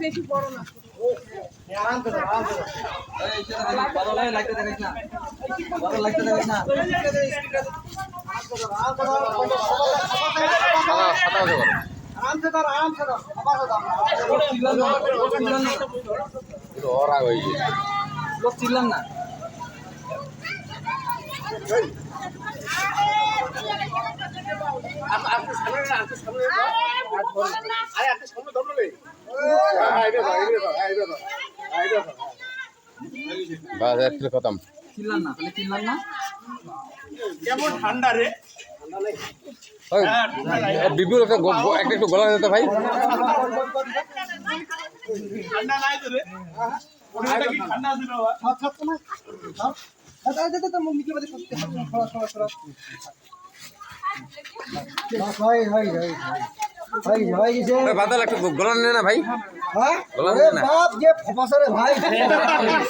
বেশি বড় না লোক চিনলাম না খতম চিনলাম না তাহলে চিনলাম না কেমন ঠান্ডা রে বিপুল একটা একটু গলা যেতে ভাই ঠান্ডা নাই তো রে ওটা কি ঠান্ডা আছে না বাদল একটু গলা নেই না ভাই হ্যাঁ? গলা আরে নেই না বাপ যে ফপাসরে ভাই